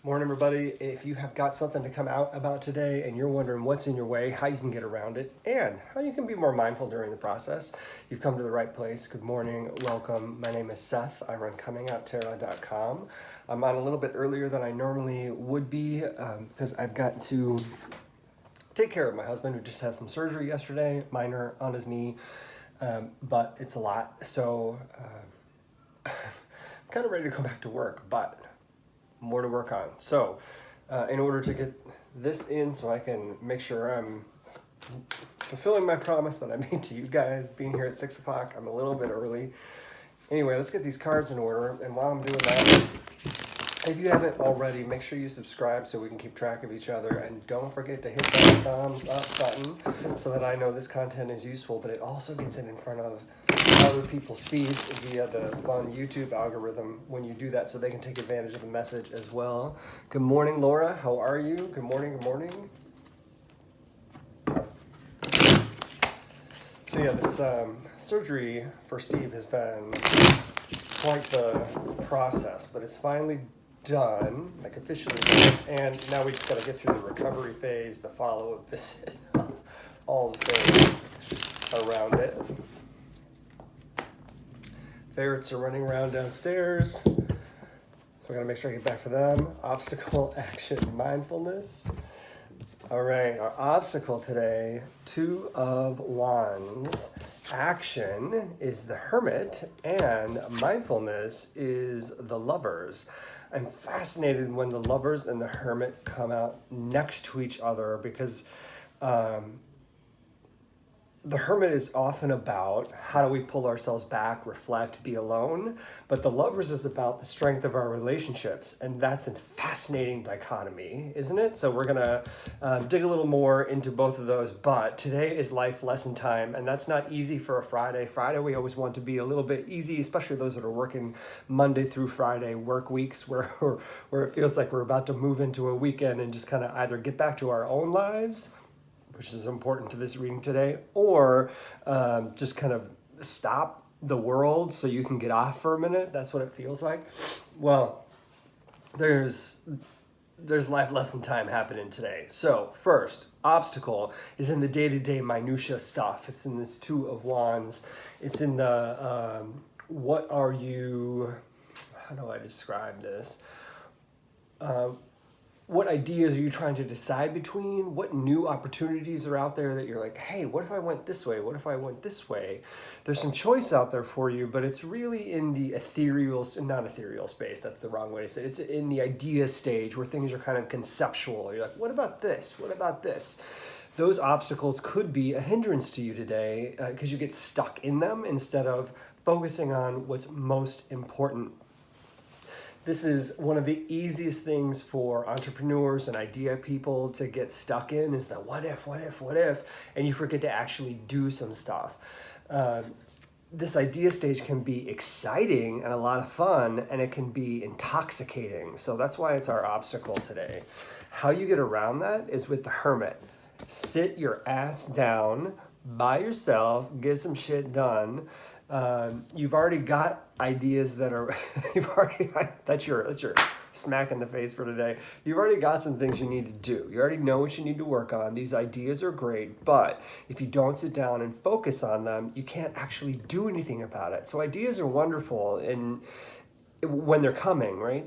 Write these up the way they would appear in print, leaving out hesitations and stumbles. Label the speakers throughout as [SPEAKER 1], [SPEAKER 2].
[SPEAKER 1] Morning, everybody. If you have got something to come out about today and you're wondering what's in your way, how you can get around it, and how you can be more mindful during the process, you've come to the right place. Good morning. Welcome. My name is Seth. I run Comingouttarot.com. I'm on a little bit earlier than I normally would be because I've got to take care of my husband who just had some surgery yesterday, minor on his knee, but it's a lot. So I'm kind of ready to go back to work, but more to work on. So in order to get this in so I can make sure I'm fulfilling my promise that I made to you guys, being here at 6 o'clock, I'm a little bit early. Anyway, let's get these cards in order. And while I'm doing that, if you haven't already, make sure you subscribe so we can keep track of each other. And don't forget to hit that thumbs up button so that I know this content is useful, but it also gets it in front of other people's feeds via the fun YouTube algorithm when you do that so they can take advantage of the message as well. Good morning, Laura. How are you? Good morning, good morning. So yeah, this surgery for Steve has been quite the process, but it's finally done, like officially done, and now we just got to get through the recovery phase, the follow-up visit, all the things around it. Ferrets are running around downstairs, so I gotta make sure I get back for them. Obstacle, action, mindfulness. All right, our obstacle today, 2 of Wands. Action is the Hermit, and mindfulness is the Lovers. I'm fascinated when the Lovers and the Hermit come out next to each other because the Hermit is often about how do we pull ourselves back, reflect, be alone, but the Lovers is about the strength of our relationships, and that's a fascinating dichotomy, isn't it? So we're gonna dig a little more into both of those, but today is life lesson time, and that's not easy for a Friday. Friday, we always want to be a little bit easy, especially those that are working Monday through Friday work weeks where it feels like we're about to move into a weekend and just kind of either get back to our own lives, which is important to this reading today, or just kind of stop the world so you can get off for a minute. That's what it feels like. Well, there's life lesson time happening today. So first, obstacle is in the day-to-day minutia stuff. It's in this 2 of Wands. It's in the, what are you, how do I describe this? What ideas are you trying to decide between? What new opportunities are out there that you're like, hey, what if I went this way? What if I went this way? There's some choice out there for you, but it's really in the not ethereal space, that's the wrong way to say it. It's in the idea stage where things are kind of conceptual. You're like, what about this? What about this? Those obstacles could be a hindrance to you today because you get stuck in them instead of focusing on what's most important. This is one of the easiest things for entrepreneurs and idea people to get stuck in is that what if, and you forget to actually do some stuff. This idea stage can be exciting and a lot of fun, and it can be intoxicating. So that's why it's our obstacle today. How you get around that is with the Hermit. Sit your ass down by yourself, get some shit done. You've already got ideas that are, that's your smack in the face for today. You've already got some things you need to do. You already know what you need to work on. These ideas are great, but if you don't sit down and focus on them, you can't actually do anything about it. So ideas are wonderful when they're coming, right?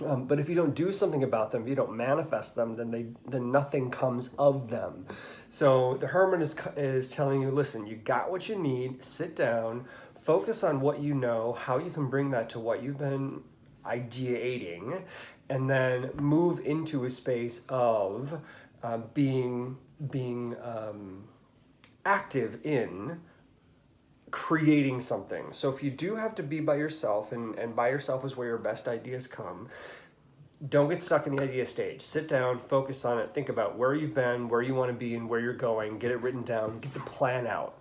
[SPEAKER 1] But if you don't do something about them, if you don't manifest them, then nothing comes of them. So the Hermit is telling you, listen, you got what you need, sit down, focus on what you know, how you can bring that to what you've been ideating, and then move into a space of being active in creating something. So if you do have to be by yourself, and by yourself is where your best ideas come, don't get stuck in the idea stage. Sit down, focus on it, think about where you've been, where you want to be, and where you're going. Get it written down, get the plan out.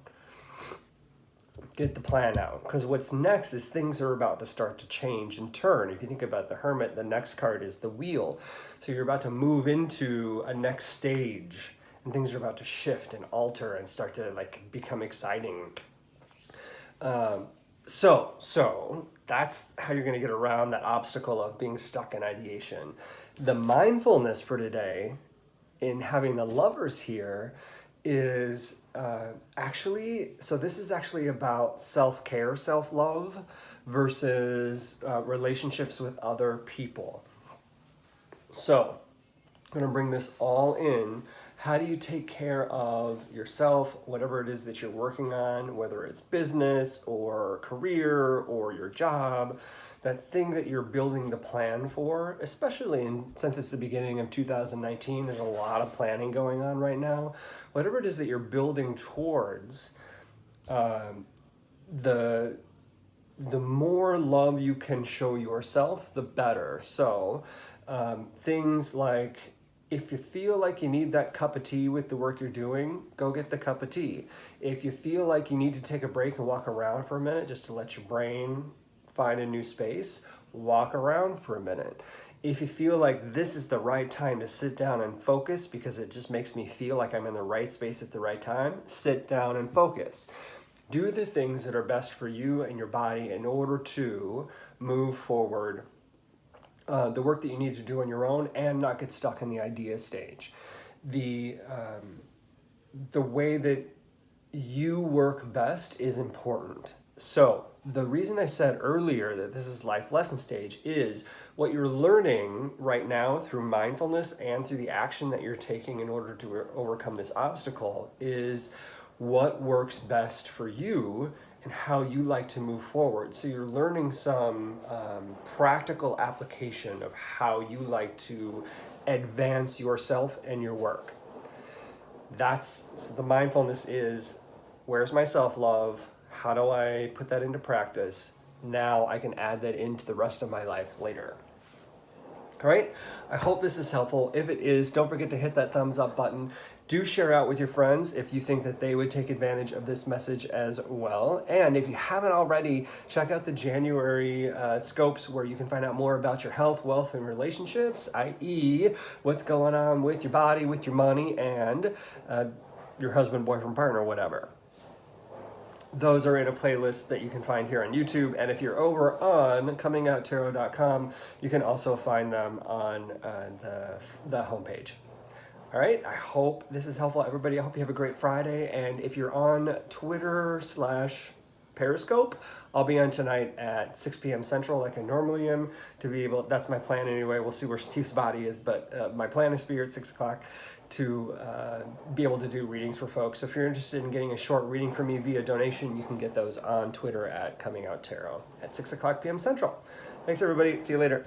[SPEAKER 1] Because what's next is things are about to start to change and turn. If you think about the Hermit, the next card is the Wheel. So you're about to move into a next stage, and things are about to shift and alter and start to become exciting. So that's how you're going to get around that obstacle of being stuck in ideation. The mindfulness for today in having the lovers here is actually, so this is actually about self-care, self-love versus relationships with other people. So I'm going to bring this all in. How do you take care of yourself, whatever it is that you're working on, whether it's business or career or your job, that thing that you're building the plan for, especially since it's the beginning of 2019, there's a lot of planning going on right now. Whatever it is that you're building towards, the more love you can show yourself, the better. So things like, if you feel like you need that cup of tea with the work you're doing, go get the cup of tea. If you feel like you need to take a break and walk around for a minute just to let your brain find a new space, walk around for a minute. If you feel like this is the right time to sit down and focus because it just makes me feel like I'm in the right space at the right time, sit down and focus. Do the things that are best for you and your body in order to move forward the work that you need to do on your own and not get stuck in the idea stage. The way that you work best is important. So the reason I said earlier that this is life lesson stage is what you're learning right now through mindfulness and through the action that you're taking in order to overcome this obstacle is what works best for you and how you like to move forward. So you're learning some practical application of how you like to advance yourself and your work. So the mindfulness is, where's my self-love? How do I put that into practice? Now I can add that into the rest of my life later. All right, I hope this is helpful. If it is, don't forget to hit that thumbs up button. Do share out with your friends if you think that they would take advantage of this message as well. And if you haven't already, check out the January scopes where you can find out more about your health, wealth, and relationships, i.e. what's going on with your body, with your money, and your husband, boyfriend, partner, whatever. Those are in a playlist that you can find here on YouTube. And if you're over on Comingouttarot.com, you can also find them on the homepage. All right, I hope this is helpful, everybody. I hope you have a great Friday. And if you're on Twitter/Periscope, I'll be on tonight at 6 p.m. Central like I normally am to be able, that's my plan anyway. We'll see where Steve's body is, but my plan is to be here at 6 o'clock to be able to do readings for folks. So if you're interested in getting a short reading from me via donation, you can get those on Twitter at Comingouttarot at 6 o'clock p.m. Central. Thanks, everybody. See you later.